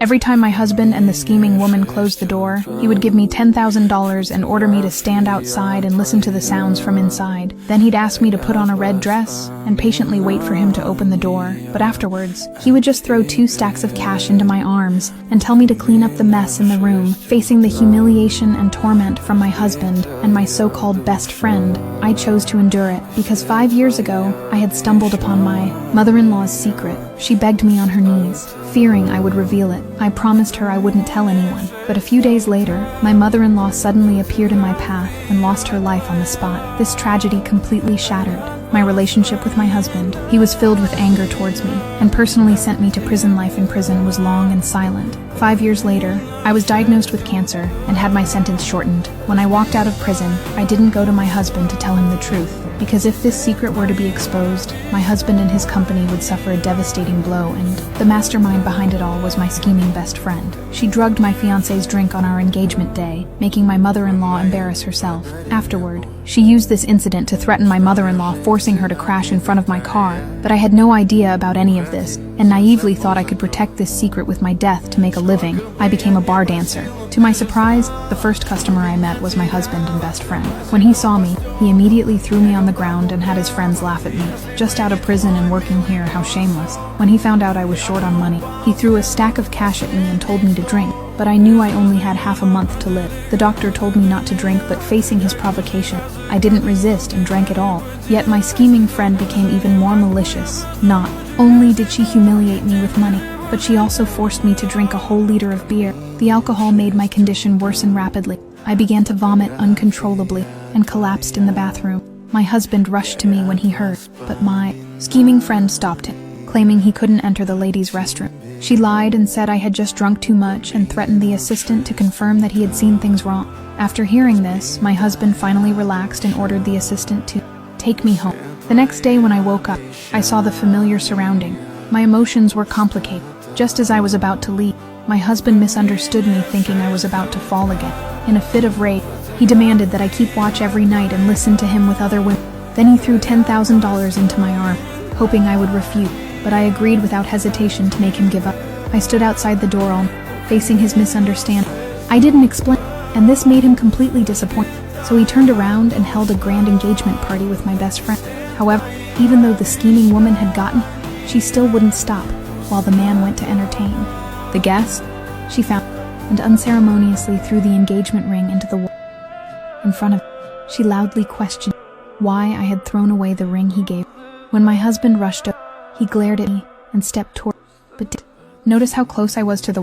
Every time my husband and the scheming woman closed the door, he would give me $10,000 and order me to stand outside and listen to the sounds from inside. Then he'd ask me to put on a red dress and patiently wait for him to open the door. But afterwards, he would just throw 2 stacks of cash into my arms and tell me to clean up the mess in the room. Facing the humiliation and torment from my husband and my so-called best friend, I chose to endure it because 5 years ago, I had stumbled upon my mother-in-law's secret. She begged me on her knees, fearing I would reveal it. I promised her I wouldn't tell anyone. But a few days later, my mother-in-law suddenly appeared in my path and lost her life on the spot. This tragedy completely shattered my relationship with my husband. He was filled with anger towards me and personally sent me to prison. Life in prison was long and silent. 5 years later, I was diagnosed with cancer and had my sentence shortened. When I walked out of prison, I didn't go to my husband to tell him the truth, because if this secret were to be exposed, my husband and his company would suffer a devastating blow, and the mastermind behind it all was my scheming best friend. She drugged my fiancé's drink on our engagement day, making my mother-in-law embarrass herself. Afterward, she used this incident to threaten my mother-in-law, forcing her to crash in front of my car. But I had no idea about any of this, and naively thought I could protect this secret with my death to make a living. I became a bar dancer. To my surprise, the first customer I met was my husband and best friend. When he saw me, he immediately threw me on the ground and had his friends laugh at me. Just out of prison and working here, how shameless. When he found out I was short on money, he threw a stack of cash at me and told me to drink. But I knew I only had half a month to live. The doctor told me not to drink, but facing his provocation, I didn't resist and drank it all. Yet my scheming friend became even more malicious. Not only did she humiliate me with money, but she also forced me to drink a whole liter of beer. The alcohol made my condition worsen rapidly. I began to vomit uncontrollably and collapsed in the bathroom. My husband rushed to me when he heard, but my scheming friend stopped him, claiming he couldn't enter the ladies' restroom. She lied and said I had just drunk too much and threatened the assistant to confirm that he had seen things wrong. After hearing this, my husband finally relaxed and ordered the assistant to take me home. The next day when I woke up, I saw the familiar surrounding. My emotions were complicated. Just as I was about to leave, my husband misunderstood me, thinking I was about to fall again. In a fit of rage, he demanded that I keep watch every night and listen to him with other women. Then he threw $10,000 into my arm, hoping I would refuse, but I agreed without hesitation to make him give up. I stood outside the door all night, facing his misunderstanding. I didn't explain, and this made him completely disappointed. So he turned around and held a grand engagement party with my best friend. However, even though the scheming woman had gotten, she still wouldn't stop, while the man went to entertain the guests. She found and unceremoniously threw the engagement ring into the wall in front of her. She loudly questioned why I had thrown away the ring he gave. When my husband rushed up, he glared at me and stepped toward, but did notice how close I was to the